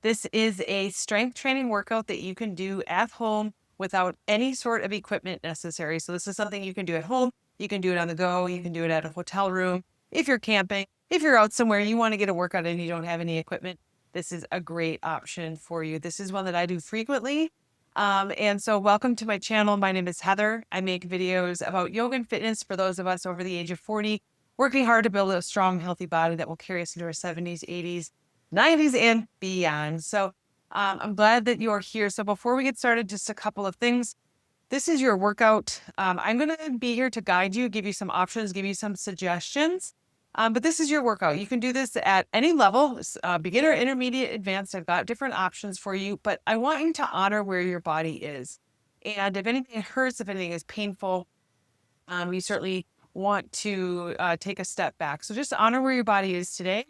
This is a strength training workout that you can do at home without any sort of equipment necessary. So this is something you can do at home. You can do it on the go. You can do it at a hotel room. If you're camping, if you're out somewhere, you want to get a workout and you don't have any equipment, this is a great option for you. This is one that I do frequently. And so welcome to my channel. My name is Heather. I make videos about yoga and fitness for those of us over the age of 40, working hard to build a strong, healthy body that will carry us into our 70s, 80s, 90s, and beyond. So I'm glad that you're here. So before we get started, just a couple of things. This is your workout. I'm going to be here to guide you, give you some options, give you some suggestions. But this is your workout. You can do this at any level, beginner, intermediate, advanced. I've got different options for you, but I want you to honor where your body is. And if anything hurts, if anything is painful, you certainly want to take a step back. So just honor where your body is today.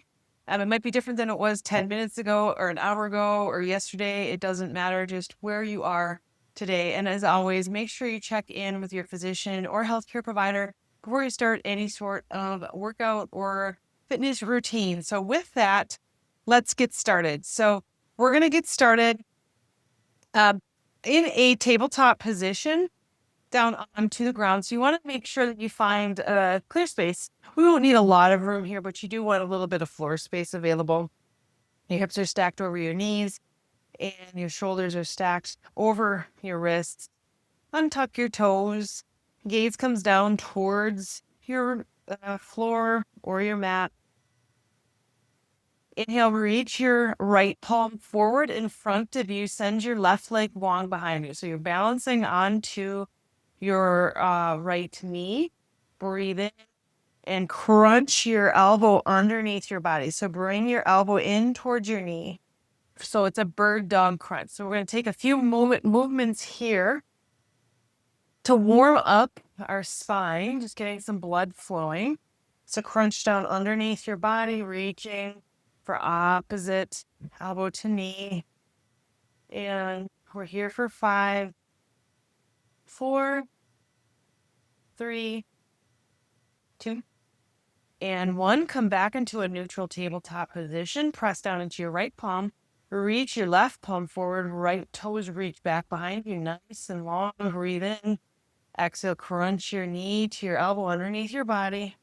It might be different than it was 10 minutes ago or an hour ago or yesterday. It doesn't matter, just where you are today. And as always, make sure you check in with your physician or healthcare provider before you start any sort of workout or fitness routine. So with that, let's get started. So we're going to get started in a tabletop position down onto the ground. So you want to make sure that you find a clear space. We won't need a lot of room here, but you do want a little bit of floor space available. Your hips are stacked over your knees and your shoulders are stacked over your wrists. Untuck your toes. Gaze comes down towards your floor or your mat. Inhale, reach your right palm forward in front of you. Send your left leg long behind you. So you're balancing onto your right knee. Breathe in and crunch your elbow underneath your body. So bring your elbow in towards your knee. So it's a bird dog crunch. So we're going to take a few movements here to warm up our spine, just getting some blood flowing. So crunch down underneath your body, reaching for opposite elbow to knee. And we're here for 5, 4, 3, 2, and 1. Come back into a neutral tabletop position. Press down into your right palm. Reach your left palm forward. Right toes reach back behind you. Nice and long. Breathe in. Exhale, crunch your knee to your elbow underneath your body.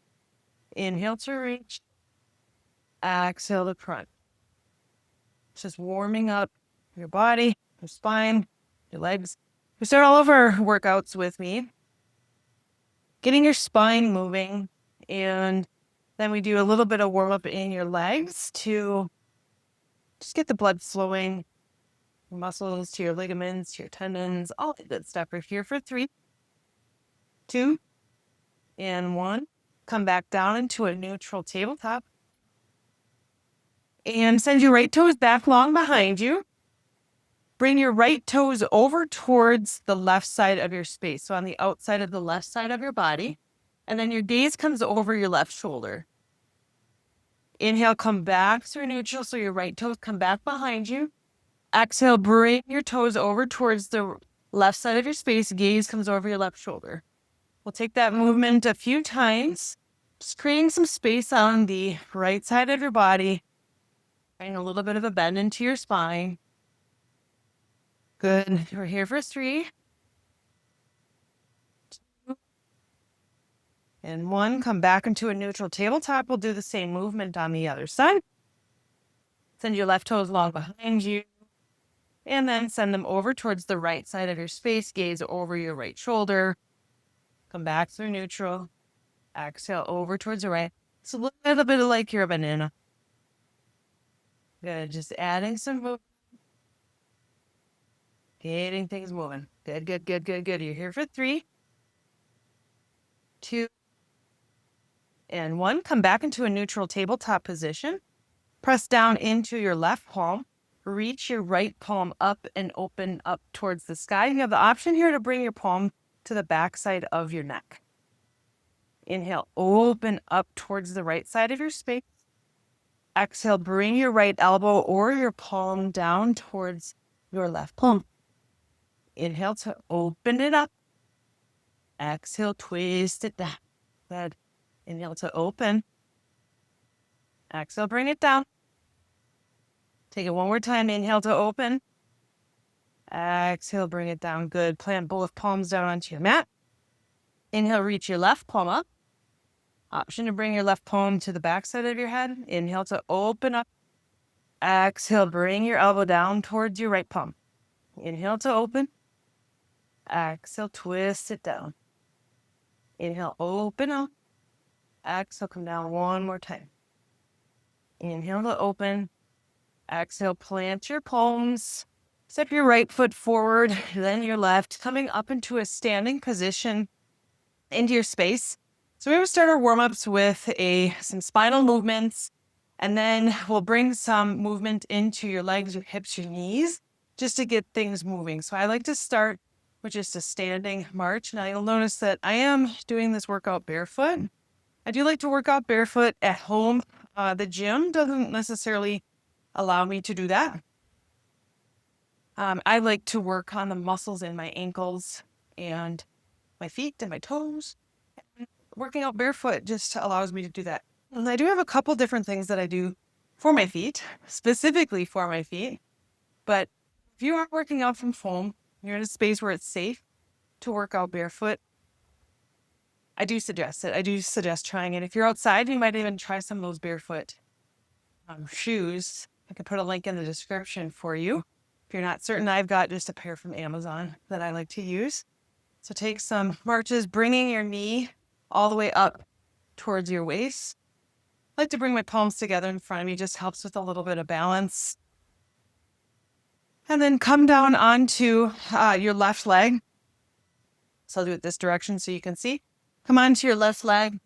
Inhale to reach. Exhale to crunch. Just warming up your body, your spine, your legs. We start all of our workouts with me. Getting your spine moving, and then we do a little bit of warm up in your legs to just get the blood flowing, your muscles to your ligaments, to your tendons, all the good stuff. We're here for 3, 2, and 1. Come back down into a neutral tabletop. And send your right toes back long behind you. Bring your right toes over towards the left side of your space. So on the outside of the left side of your body. And then your gaze comes over your left shoulder. Inhale, come back through neutral. So your right toes come back behind you. Exhale, bring your toes over towards the left side of your space. Gaze comes over your left shoulder. We'll take that movement a few times. Just creating some space on the right side of your body. Bring a little bit of a bend into your spine. Good. We're here for 3, 2, and 1. Come back into a neutral tabletop. We'll do the same movement on the other side. Send your left toes long behind you. And then send them over towards the right side of your space. Gaze over your right shoulder. Come back through neutral. Exhale over towards the right. It's a little bit like you're a banana. Good. Just adding some movement. Getting things moving. Good, good, good, good, good. You're here for 3, 2, and 1. Come back into a neutral tabletop position. Press down into your left palm. Reach your right palm up and open up towards the sky. You have the option here to bring your palm to the back side of your neck. Inhale, open up towards the right side of your space. Exhale, bring your right elbow or your palm down towards your left palm. Inhale to open it up. Exhale, twist it down. Good. Inhale to open. Exhale, bring it down. Take it one more time. Inhale to open. Exhale, bring it down. Good. Plant both palms down onto your mat. Inhale, reach your left palm up. Option to bring your left palm to the back side of your head. Inhale to open up. Exhale, bring your elbow down towards your right palm. Inhale to open. Exhale, twist it down. Inhale, open up. Exhale, come down one more time. Inhale to open. Exhale, plant your palms. Step your right foot forward, then your left, coming up into a standing position into your space. So we're going to start our warm-ups with some spinal movements, and then we'll bring some movement into your legs, your hips, your knees, just to get things moving. So I like to start with just a standing march. Now you'll notice that I am doing this workout barefoot. I do like to work out barefoot at home. The gym doesn't necessarily allow me to do that. I like to work on the muscles in my ankles and my feet and my toes. Working out barefoot just allows me to do that. And I do have a couple different things that I do for my feet, specifically for my feet. But if you aren't working out from home, you're in a space where it's safe to work out barefoot, I do suggest it. I do suggest trying it. If you're outside, you might even try some of those barefoot shoes. I can put a link in the description for you. If you're not certain, I've got just a pair from Amazon that I like to use. So take some marches, bringing your knee all the way up towards your waist. I like to bring my palms together in front of me, just helps with a little bit of balance. And then come down onto your left leg. So I'll do it this direction so you can see. Come onto your left leg,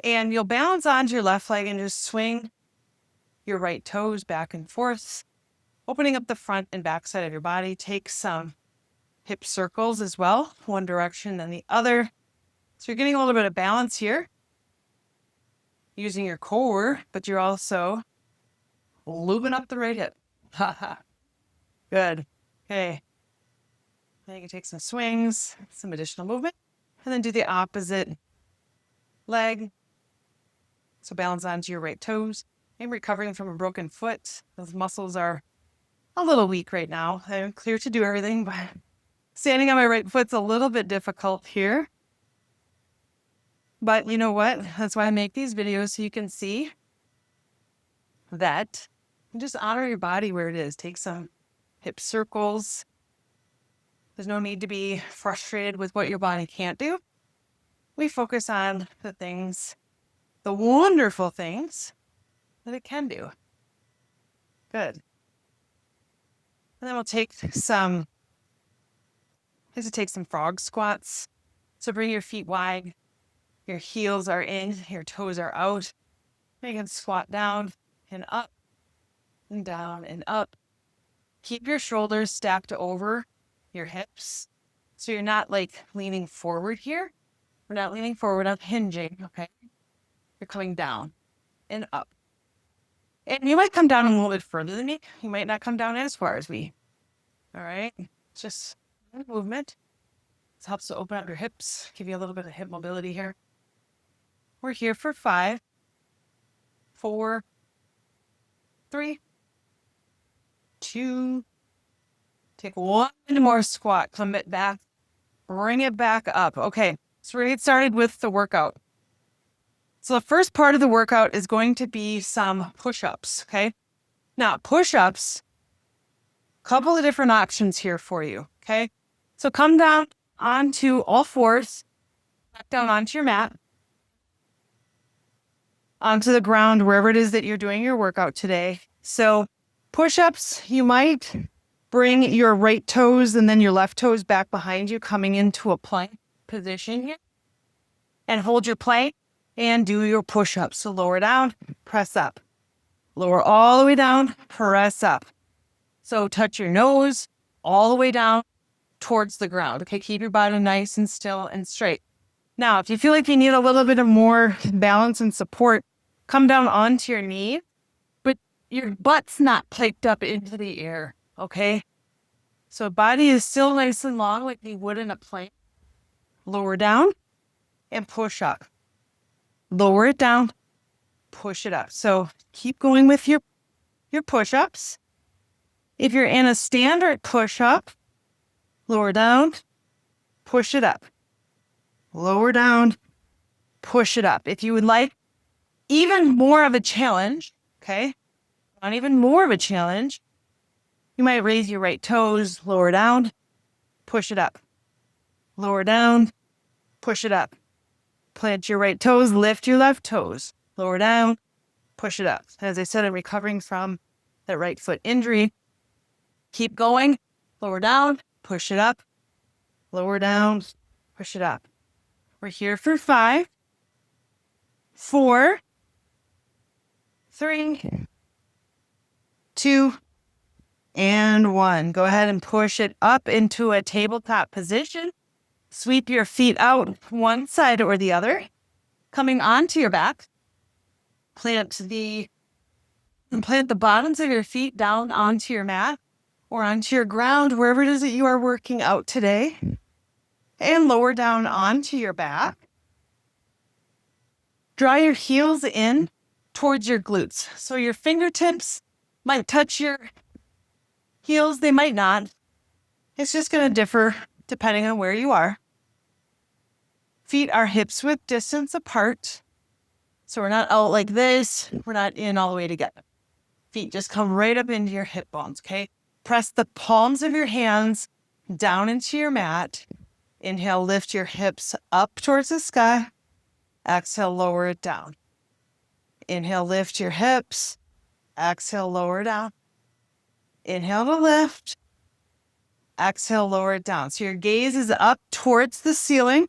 and you'll balance onto your left leg and just swing your right toes back and forth, opening up the front and back side of your body. Take some hip circles as well, one direction then the other. So you're getting a little bit of balance here, using your core, but you're also lubing up the right hip. Good. Okay. Then you can take some swings, some additional movement, and then do the opposite leg. So balance onto your right toes. I'm recovering from a broken foot. Those muscles are a little weak right now. I'm clear to do everything, but standing on my right foot's a little bit difficult here. But you know what? That's why I make these videos, so you can see that. And just honor your body where it is. Take some hip circles. There's no need to be frustrated with what your body can't do. We focus on the things, the wonderful things that it can do. Good. And then we'll take some frog squats. So bring your feet wide. Your heels are in, your toes are out. You can squat down and up and down and up. Keep your shoulders stacked over your hips. So you're not like leaning forward here. We're not leaning forward, not hinging, okay? You're coming down and up. And you might come down a little bit further than me. You might not come down as far as me. All right? It's just movement. This helps to open up your hips, give you a little bit of hip mobility here. We're here for 5, 4, 3, 2. Take one more squat. Come it back. Bring it back up. Okay, so we're going to get started with the workout. So the first part of the workout is going to be some push-ups, okay? Now, push-ups, a couple of different options here for you, okay? So come down onto all fours, back down onto your mat, onto the ground, wherever it is that you're doing your workout today. So push-ups, you might bring your right toes and then your left toes back behind you, coming into a plank position here. And hold your plank and do your push-ups. So lower down, press up. Lower all the way down, press up. So touch your nose all the way down towards the ground. Okay, keep your body nice and still and straight. Now, if you feel like you need a little bit of more balance and support, come down onto your knee, but your butt's not piped up into the air, okay? So body is still nice and long like you would in a plank. Lower down and push up. Lower it down, push it up. So keep going with your your push-ups. If you're in a standard push-up, lower down, push it up. Lower down, push it up. If you would like even more of a challenge, okay, want even more of a challenge, you might raise your right toes, lower down, push it up. Lower down, push it up. Plant your right toes, lift your left toes. Lower down, push it up. As I said, I'm recovering from that right foot injury. Keep going. Lower down, push it up. Lower down, push it up. We're here for 5, 4, 3, 2, and 1. Go ahead and push it up into a tabletop position. Sweep your feet out one side or the other, coming onto your back. Plant the bottoms of your feet down onto your mat or onto your ground, wherever it is that you are working out today, and lower down onto your back. Draw your heels in towards your glutes. So your fingertips might touch your heels, they might not. It's just going to differ depending on where you are. Feet are hips width distance apart. So we're not out like this. We're not in all the way together. Feet just come right up into your hip bones, okay? Press the palms of your hands down into your mat. Inhale, lift your hips up towards the sky. Exhale, lower it down. Inhale, lift your hips. Exhale, lower down. Inhale to lift. Exhale, lower it down. So your gaze is up towards the ceiling.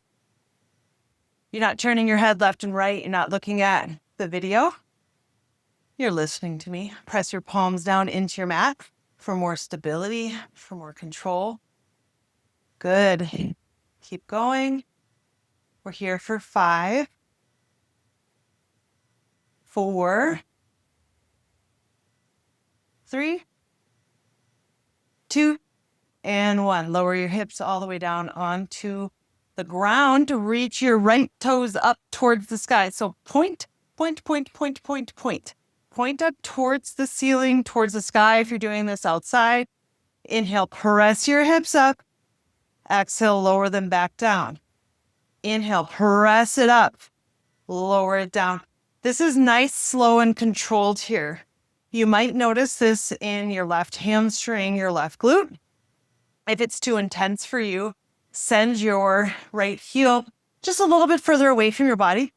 You're not turning your head left and right. You're not looking at the video. You're listening to me. Press your palms down into your mat for more stability, for more control. Good. Keep going. We're here for 5, 4, 3, 2, and 1. Lower your hips all the way down onto the ground to reach your right toes up towards the sky. So point, point, point, point, point, point. Point up towards the ceiling, towards the sky if you're doing this outside. Inhale, press your hips up. Exhale, lower them back down. Inhale, press it up. Lower it down. This is nice, slow, and controlled here. You might notice this in your left hamstring, your left glute. If it's too intense for you, send your right heel just a little bit further away from your body.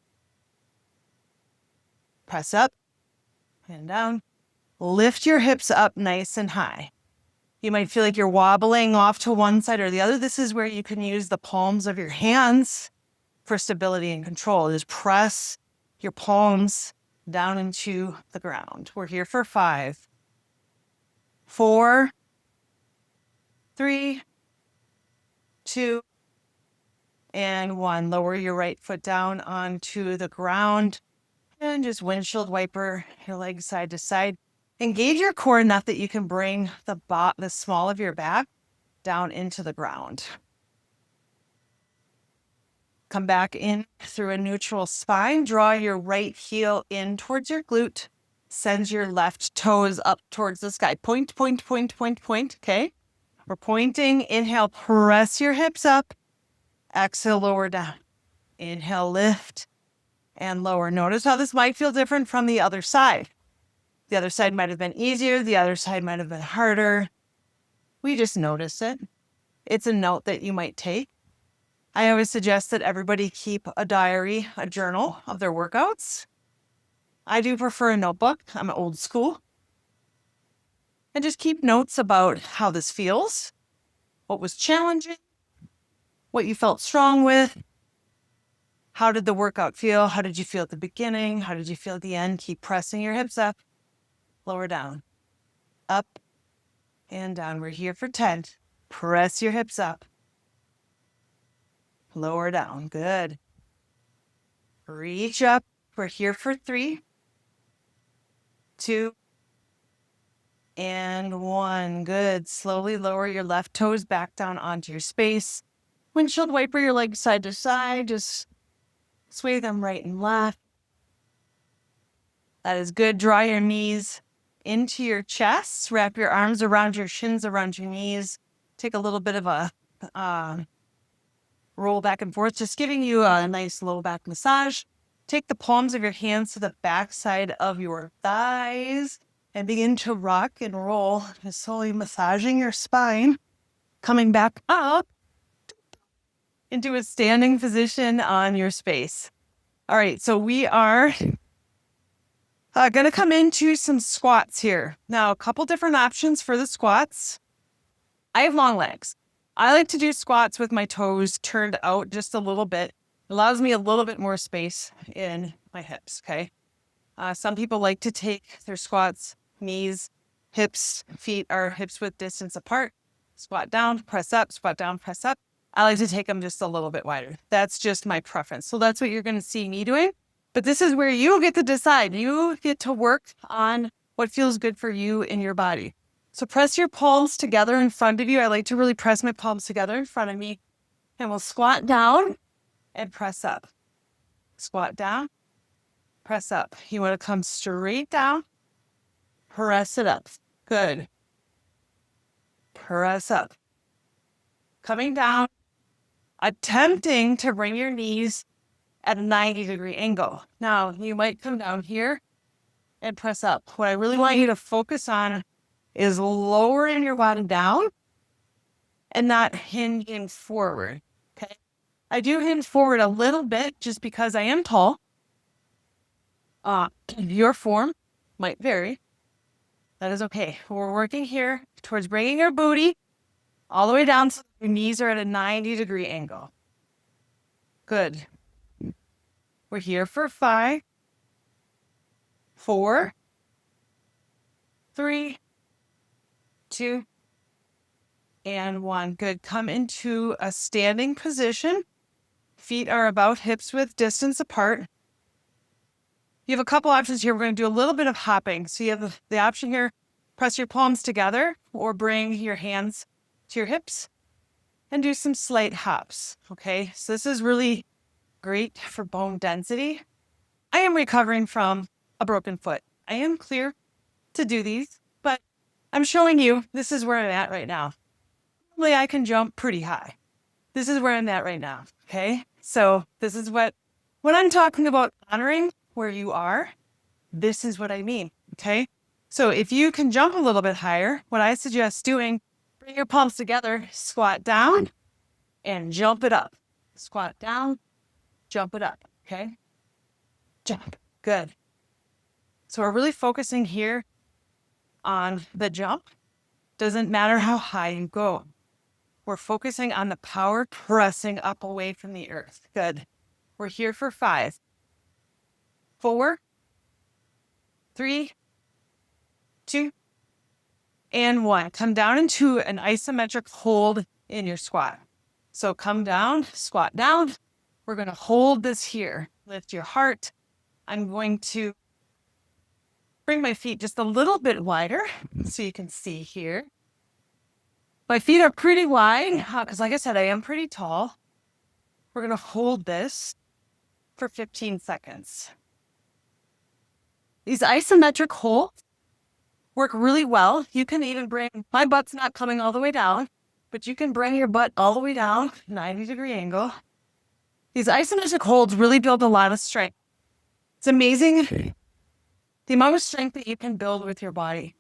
Press up and down. Lift your hips up nice and high. You might feel like you're wobbling off to one side or the other. This is where you can use the palms of your hands for stability and control. Just press your palms down into the ground. We're here for 5, 4, 3, 2, and 1. Lower your right foot down onto the ground and just windshield wiper your legs side to side. Engage your core enough that you can bring the small of your back down into the ground. Come back in through a neutral spine. Draw your right heel in towards your glute. Send your left toes up towards the sky. Point, point, point, point, point. Okay? We're pointing. Inhale, press your hips up. Exhale, lower down. Inhale, lift and lower. Notice how this might feel different from the other side. The other side might have been easier. The other side might have been harder. We just notice it. It's a note that you might take. I always suggest that everybody keep a diary, a journal of their workouts. I do prefer a notebook. I'm old school. And just keep notes about how this feels, what was challenging, what you felt strong with. How did the workout feel? How did you feel at the beginning? How did you feel at the end? Keep pressing your hips up, lower down, up and down. We're here for 10. Press your hips up. Lower down. Good. Reach up. We're here for 3, 2, and 1. Good. Slowly lower your left toes back down onto your space. Windshield wiper your legs side to side. Just sway them right and left. That is good. Draw your knees into your chest. Wrap your arms around your shins, around your knees. Take a little bit of a roll back and forth, just giving you a nice low back massage. Take the palms of your hands to the back side of your thighs and begin to rock and roll, just slowly massaging your spine, coming back up into a standing position on your space. All right, so we are going to come into some squats here. Now, a couple different options for the squats. I have long legs. I like to do squats with my toes turned out just a little bit. It allows me a little bit more space in my hips, okay? Some people like to take their squats, knees, hips, feet are hips width distance apart. Squat down, press up, squat down, press up. I like to take them just a little bit wider. That's just my preference. So that's what you're going to see me doing. But this is where you get to decide. You get to work on what feels good for you in your body. So press your palms together in front of you. I like to really press my palms together in front of me. And we'll squat down and press up. Squat down, press up. You want to come straight down, press it up. Good. Press up. Coming down, attempting to bring your knees at a 90-degree angle. Now, you might come down here and press up. What I really want you to focus on is lowering your body down and not hinging forward, okay? I do hinge forward a little bit just because I am tall. Your form might vary. That is okay. We're working here towards bringing your booty all the way down so your knees are at a 90-degree angle. Good. We're here for 5, 4, 3, 2, and 1. Good. Come into a standing position. Feet are about hips width distance apart. You have a couple options here. We're going to do a little bit of hopping. So you have the option here, press your palms together or bring your hands to your hips and do some slight hops. Okay, so this is really great for bone density. I am recovering from a broken foot. I am clear to do these, but I'm showing you this is where I'm at right now. Probably I can jump pretty high. This is where I'm at right now. Okay, so this is when I'm talking about honoring where you are, this is what I mean. Okay, so if you can jump a little bit higher, what I suggest doing, bring your palms together, squat down and jump it up. Squat down, jump it up. Okay, jump. Good. So we're really focusing here on the jump. Doesn't matter how high you go. We're focusing on the power pressing up away from the earth. Good. We're here for 5, 4, 3, 2, and 1. Come down into an isometric hold in your squat. So come down, squat down. We're going to hold this here. Lift your heart. I'm going to bring my feet just a little bit wider so you can see here. My feet are pretty wide because, like I said, I am pretty tall. We're going to hold this for 15 seconds. These isometric holds work really well. You can even bring, my butt's not coming all the way down, but you can bring your butt all the way down, 90-degree angle. These isometric holds really build a lot of strength. It's amazing the amount of strength that you can build with your body.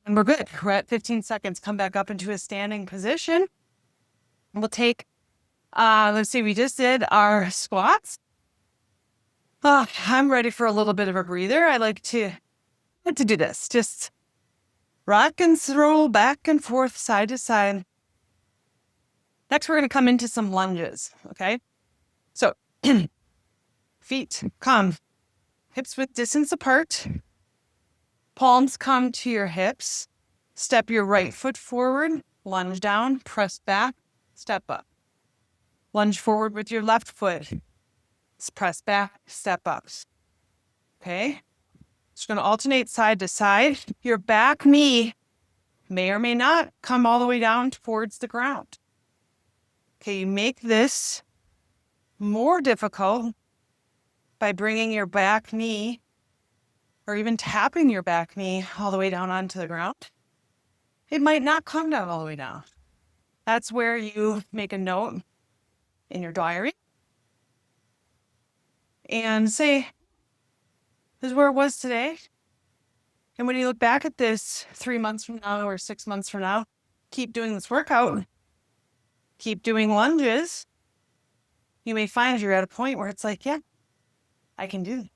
And we're good. We're at 15 seconds. Come back up into a standing position. We'll take, let's see, we just did our squats. I'm ready for a little bit of a breather. I like to do this. Just rock and roll back and forth, side to side. Next, we're going to come into some lunges, okay? So, feet come, hips width distance apart. Palms come to your hips. Step your right foot forward, lunge down, press back, step up. Lunge forward with your left foot. Press back, step up. Okay? Just going to alternate side to side. Your back knee may or may not come all the way down towards the ground. Okay, you make this more difficult by bringing your back knee or even tapping your back knee all the way down onto the ground, it might not come down all the way down. That's where you make a note in your diary and say, this is where it was today. And when you look back at this 3 months from now or 6 months from now, keep doing this workout, keep doing lunges. You may find you're at a point where it's like, yeah, I can do it.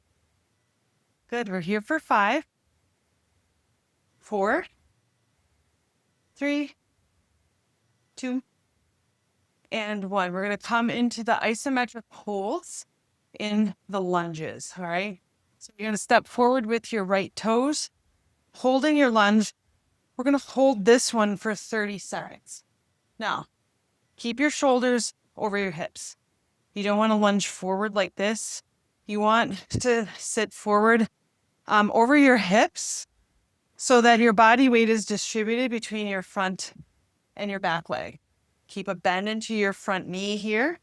Good. We're here for 5, 4, 3, 2, and 1. We're going to come into the isometric holds in the lunges. All right. So you're going to step forward with your right toes, holding your lunge. We're going to hold this one for 30 seconds. Now, keep your shoulders over your hips. You don't want to lunge forward like this. You want to sit forward over your hips so that your body weight is distributed between your front and your back leg. Keep a bend into your front knee here.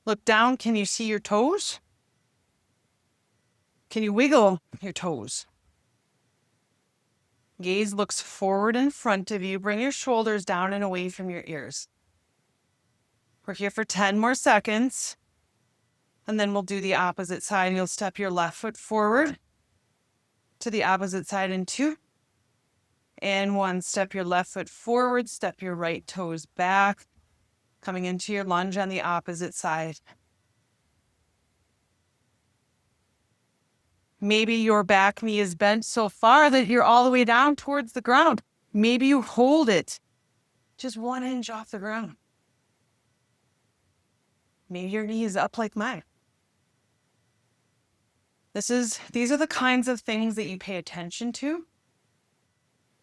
Look down. Can you see your toes? Can you wiggle your toes? Gaze looks forward in front of you. Bring your shoulders down and away from your ears. We're here for 10 more seconds. And then we'll do the opposite side. You'll step your left foot forward to the opposite side in 2. And 1. Step your left foot forward. Step your right toes back. Coming into your lunge on the opposite side. Maybe your back knee is bent so far that you're all the way down towards the ground. Maybe you hold it just 1 inch off the ground. Maybe your knee is up like mine. These are the kinds of things that you pay attention to.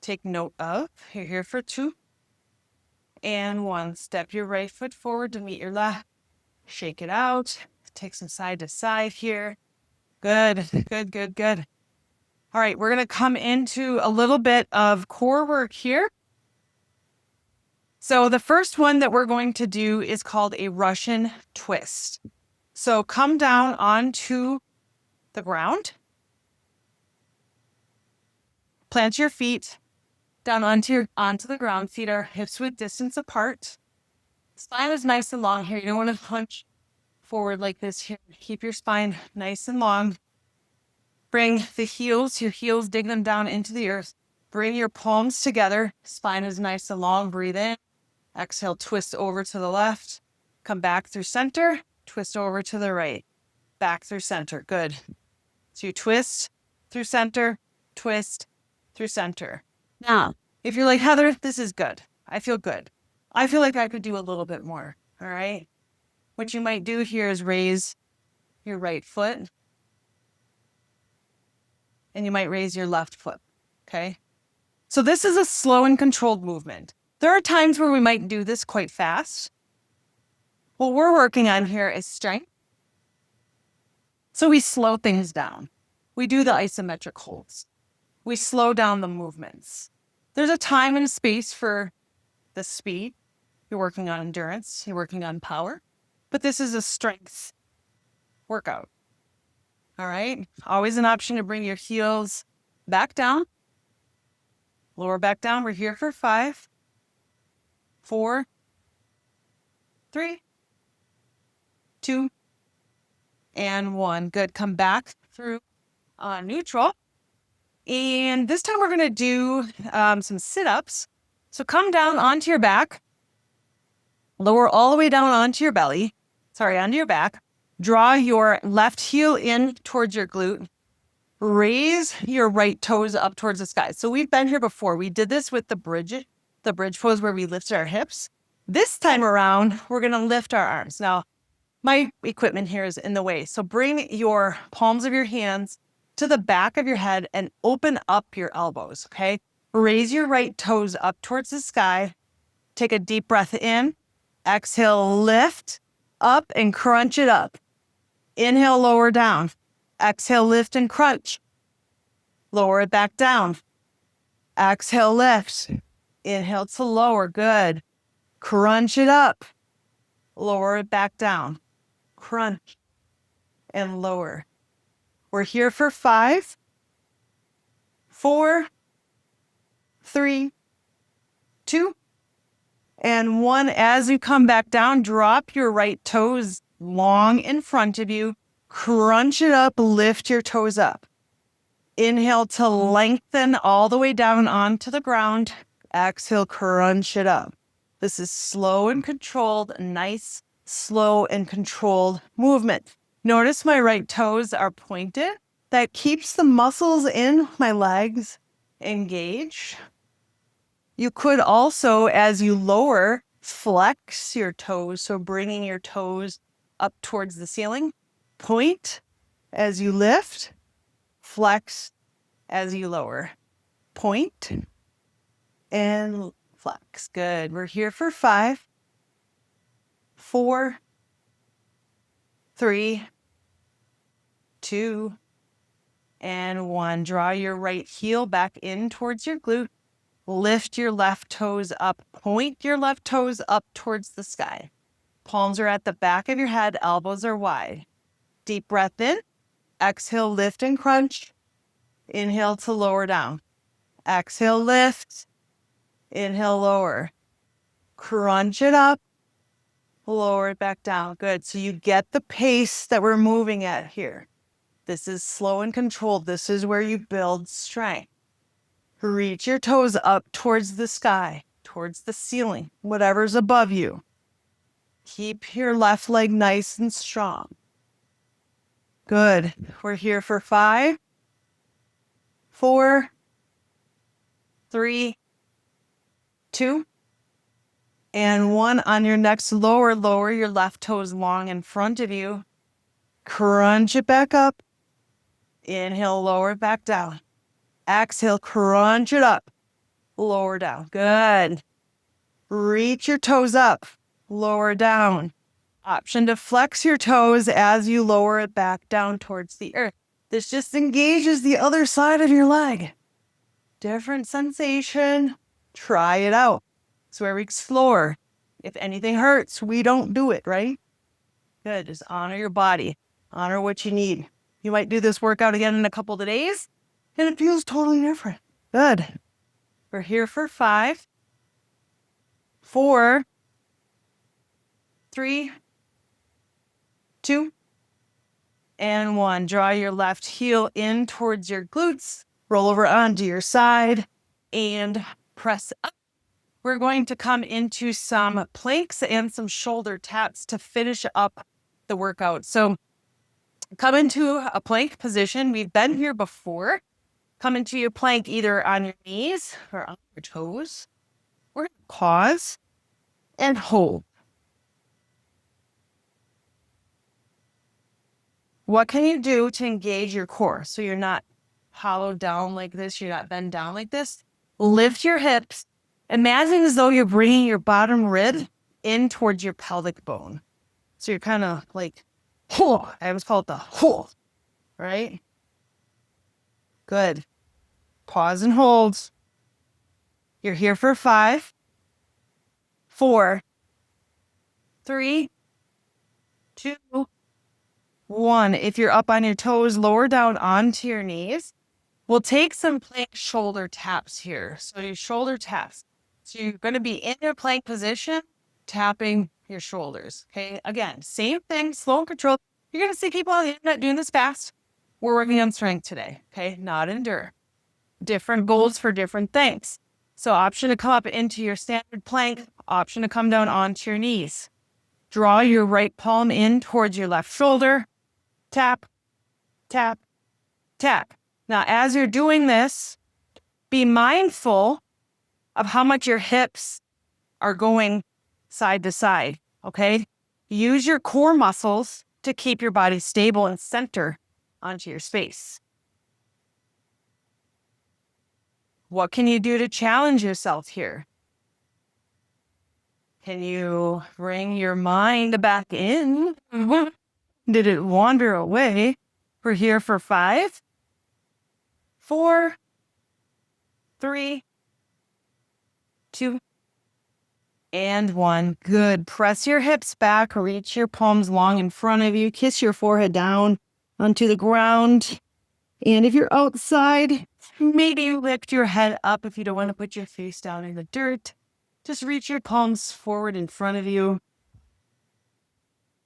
Take note of. You're here for 2. And 1. Step your right foot forward to meet your left. Shake it out. Take some side to side here. Good, good, good, good. All right, we're going to come into a little bit of core work here. So the first one that we're going to do is called a Russian twist. So come down onto the ground. Plant your feet down onto the ground. Feet are hips width distance apart. Spine is nice and long here. You don't want to hunch forward like this here. Keep your spine nice and long. Bring your heels, dig them down into the earth. Bring your palms together. Spine is nice and long. Breathe in. Exhale, twist over to the left. Come back through center. Twist over to the right. Back through center. Good. So you twist through center, twist through center. Now, if you're like, Heather, this is good. I feel good. I feel like I could do a little bit more. All right. What you might do here is raise your right foot. And you might raise your left foot. Okay. So this is a slow and controlled movement. There are times where we might do this quite fast. What we're working on here is strength. So we slow things down. We do the isometric holds. We slow down the movements. There's a time and a space for the speed. You're working on endurance. You're working on power. But this is a strength workout. All right. Always an option to bring your heels back down. Lower back down. We're here for 5, 4, 3, 2, and 1. Good. Come back through neutral. And this time we're going to do some sit-ups. So come down onto your back. Lower all the way down onto your belly. Onto your back. Draw your left heel in towards your glute. Raise your right toes up towards the sky. So we've been here before. We did this with the bridge pose where we lifted our hips. This time around, we're going to lift our arms. Now, my equipment here is in the way. So bring your palms of your hands to the back of your head and open up your elbows, okay? Raise your right toes up towards the sky. Take a deep breath in. Exhale, lift up and crunch it up. Inhale, lower down. Exhale, lift and crunch. Lower it back down. Exhale, lift. Inhale to lower. Good. Crunch it up. Lower it back down. Crunch and lower. We're here for 5, 4, 3, 2, and 1. As you come back down, drop your right toes long in front of you. Crunch it up, lift your toes up. Inhale to lengthen all the way down onto the ground. Exhale, crunch it up. This is slow and controlled, nice, slow and controlled movement. Notice my right toes are pointed. That keeps the muscles in my legs engaged. You could also, as you lower, flex your toes. So bringing your toes up towards the ceiling. Point as you lift. Flex as you lower. Point and flex. Good. We're here for 5, 4, 3, 2, and 1. Draw your right heel back in towards your glute. Lift your left toes up. Point your left toes up towards the sky. Palms are at the back of your head. Elbows are wide. Deep breath in. Exhale, lift and crunch. Inhale to lower down. Exhale, lift. Inhale, lower. Crunch it up. Lower it back down. Good. So you get the pace that we're moving at here. This is slow and controlled. This is where you build strength. Reach your toes up towards the sky, towards the ceiling, whatever's above you. Keep your left leg nice and strong. Good. We're here for 5, 4, 3, 2, and 1. On your next lower your left toes long in front of you. Crunch it back up. Inhale, lower it back down. Exhale, crunch it up. Lower down. Good. Reach your toes up. Lower down. Option to flex your toes as you lower it back down towards the earth. This just engages the other side of your leg. Different sensation. Try it out. It's where we explore. If anything hurts, we don't do it, right? Good. Just honor your body. Honor what you need. You might do this workout again in a couple of days, and it feels totally different. Good. We're here for 5, 4, 3, 2, and 1. Draw your left heel in towards your glutes. Roll over onto your side and press up. We're going to come into some planks and some shoulder taps to finish up the workout. So come into a plank position. We've been here before. Come into your plank either on your knees or on your toes. We're going to pause and hold. What can you do to engage your core so you're not hollowed down like this, you're not bent down like this? Lift your hips. Imagine as though you're bringing your bottom rib in towards your pelvic bone. So you're kind of like, I always call it the hold, right? Good. Pause and hold. You're here for 5, 4, 3, 2, 1. If you're up on your toes, lower down onto your knees. We'll take some plank shoulder taps here. So your shoulder taps. So you're going to be in your plank position, tapping your shoulders. Okay. Again, same thing, slow and controlled. You're going to see people on the internet doing this fast. We're working on strength today. Okay. Not endure. Different goals for different things. So option to come up into your standard plank, option to come down onto your knees. Draw your right palm in towards your left shoulder. Tap, tap, tap. Now, as you're doing this, be mindful of how much your hips are going side to side, okay? Use your core muscles to keep your body stable and center onto your space. What can you do to challenge yourself here? Can you bring your mind back in? Did it wander away? We're here for 5, 4, 3, 2, and 1. Good. Press your hips back. Reach your palms long in front of you. Kiss your forehead down onto the ground. And if you're outside, Maybe lift your head up if you don't want to put your face down in the dirt. Just reach your palms forward in front of you,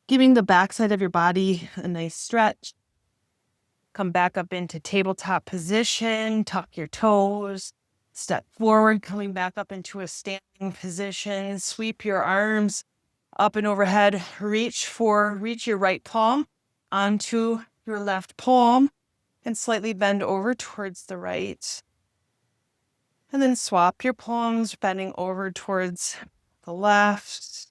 giving the backside of your body a nice stretch. Come back up into tabletop position, tuck your toes, step forward, coming back up into a standing position. Sweep your arms up and overhead. Reach your right palm onto your left palm and slightly bend over towards the right. And then swap your palms, bending over towards the left.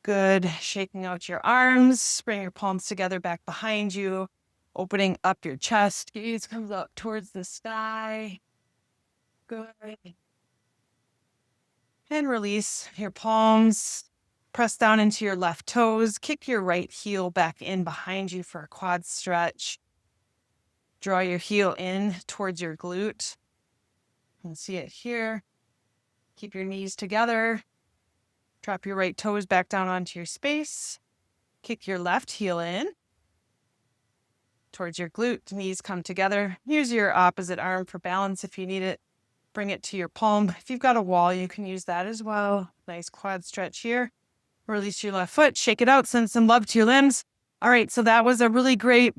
Good. Shaking out your arms. Bring your palms together back behind you. Opening up your chest. Gaze comes up towards the sky. Good. And release your palms. Press down into your left toes. Kick your right heel back in behind you for a quad stretch. Draw your heel in towards your glute. You can see it here. Keep your knees together. Drop your right toes back down onto your space. Kick your left heel in towards your glute. Knees come together. Use your opposite arm for balance if you need it. Bring it to your palm. If you've got a wall, you can use that as well. Nice quad stretch here. Release your left foot. Shake it out. Send some love to your limbs. All right, so that was a really great,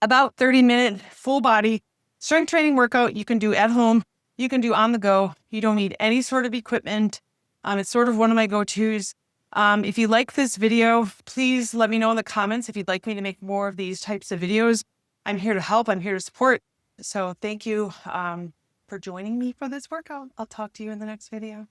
about 30-minute full body strength training workout you can do at home. You can do on the go. You don't need any sort of equipment. It's sort of one of my go-tos. If you like this video, please let me know in the comments if you'd like me to make more of these types of videos. I'm here to help. I'm here to support. So thank you for joining me for this workout. I'll talk to you in the next video.